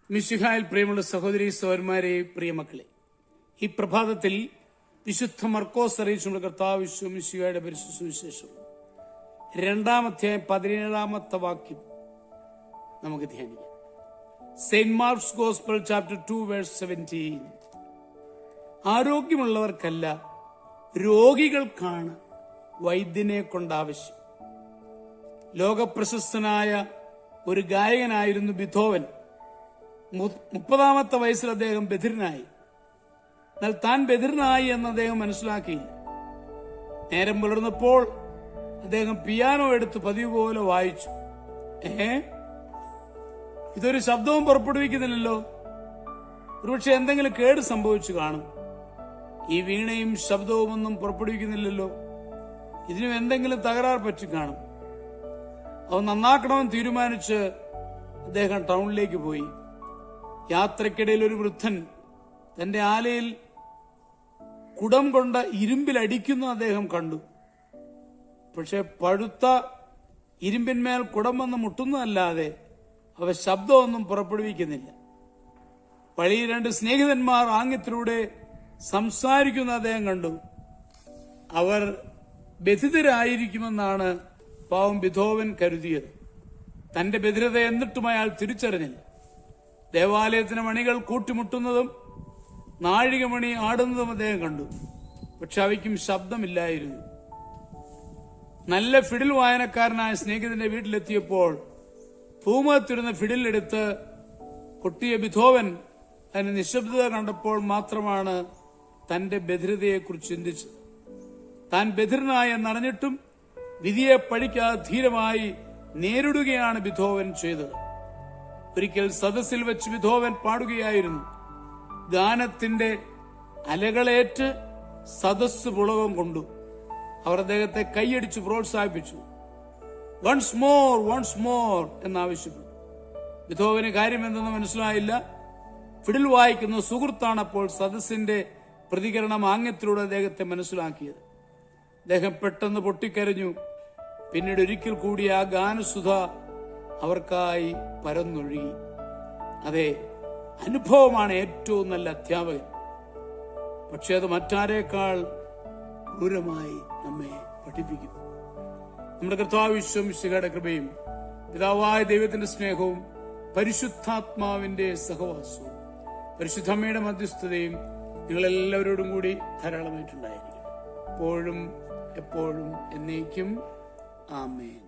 മിശിഹായിൽ പ്രിയമുള്ള സഹോദരി സഹോദരന്മാരെ, പ്രിയമക്കളെ, ഈ പ്രഭാതത്തിൽ വിശുദ്ധ മർക്കോസ് അറിയിച്ചുള്ള കർത്താവ് മിശിഹായുടെ പരിശുദ്ധ സുവിശേഷം 2-ാം അധ്യായം 17-ാമത്തെ വാക്യം നമുക്ക് ധ്യാനിക്കാം. Saint Mark's gospel chapter 2 verse 17. ആരോഗ്യമുള്ളവർക്കല്ല, രോഗികൾക്കാണ് വൈദ്യനെ കൊണ്ടാവശ്യം. ലോകപ്രശസ്തനായ ഒരു ഗായകനായിരുന്നു ബിഥോവൻ. 30-ാമത്തെ വയസ്സിൽ അദ്ദേഹം ബധിരനായി. എന്നാൽ താൻ ബധിരനായി എന്ന് അദ്ദേഹം മനസ്സിലാക്കിയില്ല. നേരം പുലർന്നപ്പോൾ അദ്ദേഹം പിയാനോ എടുത്ത് പതിവ് പോലെ വായിച്ചു. ഇതൊരു ശബ്ദവും പുറപ്പെടുവിക്കുന്നില്ലല്ലോ, ഒരുപക്ഷെ എന്തെങ്കിലും കേട് സംഭവിച്ചു കാണും. ഈ വീണയും ശബ്ദവും ഒന്നും പുറപ്പെടുവിക്കുന്നില്ലല്ലോ, ഇതിനും എന്തെങ്കിലും തകരാർ പറ്റി കാണും. അവ നന്നാക്കണമെന്ന് തീരുമാനിച്ച് അദ്ദേഹം ടൗണിലേക്ക് പോയി. യാത്രക്കിടയിൽ ഒരു വൃദ്ധൻ തന്റെ ആലയിൽ കുടം കൊണ്ട് ഇരുമ്പിലടിക്കുന്നു അദ്ദേഹം കണ്ടു. പക്ഷെ പഴുത്ത ഇരുമ്പിന്മേൽ കുടം വന്ന് മുട്ടുന്നതല്ലാതെ അവ ശബ്ദമൊന്നും പുറപ്പെടുവിക്കുന്നില്ല. വഴിയിൽ 2 സ്നേഹിതന്മാർ ആംഗ്യത്തിലൂടെ സംസാരിക്കുന്ന അദ്ദേഹം കണ്ടു. അവർ ബധിരരായിരിക്കുമെന്നാണ് പാവം ബിഥോവൻ കരുതിയത്. തന്റെ ബധിരത എന്നിട്ടും അയാൾ തിരിച്ചറിഞ്ഞില്ല. ദേവാലയത്തിന് മണികൾ കൂട്ടിമുട്ടുന്നതും നാഴികമണി ആടുന്നതും അദ്ദേഹം കണ്ടു. പക്ഷെ അവയ്ക്കും ശബ്ദമില്ലായിരുന്നു. നല്ല ഫിഡിൽ വായനക്കാരനായ സ്നേഹിതന്റെ വീട്ടിലെത്തിയപ്പോൾ ഭൂമുഖത്തിരുന്ന ഫിഡിലെടുത്ത് കൊട്ടിയ ബിഥോവൻ അതിന് നിശബ്ദത കണ്ടപ്പോൾ മാത്രമാണ് തന്റെ ബധിരതയെക്കുറിച്ച് ചിന്തിച്ചത്. താൻ ബധിരനായി എന്നറിഞ്ഞിട്ടും വിധിയെ പഴിക്കാതെ ധീരമായി നേരിടുകയാണ് ബിഥോവൻ ചെയ്തത്. ഒരിക്കൽ സദസ്സിൽ വെച്ച് ബിഥോവൻ പാടുകയായിരുന്നു. ഗാനത്തിന്റെ അലകളേറ്റ് സദസ് പുളകം കൊണ്ടു. അവർ അദ്ദേഹത്തെ കൈയടിച്ച് പ്രോത്സാഹിപ്പിച്ചു. Once more എന്നാവശ്യപ്പെട്ടു. ബിഥോവന് കാര്യമെന്തെന്ന് മനസ്സിലായില്ല. ഫിഡിൽ വായിക്കുന്ന സുഹൃത്താണ് അപ്പോൾ സദസ്സിന്റെ പ്രതികരണം ആംഗ്യത്തിലൂടെ അദ്ദേഹത്തെ മനസ്സിലാക്കിയത്. അദ്ദേഹം പെട്ടെന്ന് പൊട്ടിക്കരഞ്ഞു. പിന്നീട് ഒരിക്കൽ കൂടി ആ ഗാനസുധ അവർക്കായി പരന്നൊഴുകി. അതെ, അനുഭവമാണ് ഏറ്റവും നല്ല അധ്യാപകൻ. പക്ഷെ അത് മറ്റാരേക്കാൾ ക്രൂരമായി നമ്മെ പഠിപ്പിക്കുന്നു. നമ്മുടെ കർത്താവ് മിശിഹായുടെ കൃപയും പിതാവായ ദൈവത്തിന്റെ സ്നേഹവും പരിശുദ്ധാത്മാവിന്റെ സഹവാസവും പരിശുദ്ധമ്മയുടെ മധ്യസ്ഥതയും നിങ്ങളെല്ലാവരോടും കൂടി ധാരാളമായിട്ടുണ്ടായിരിക്കും, എപ്പോഴും എപ്പോഴും എന്നേക്കും. ആമേൻ.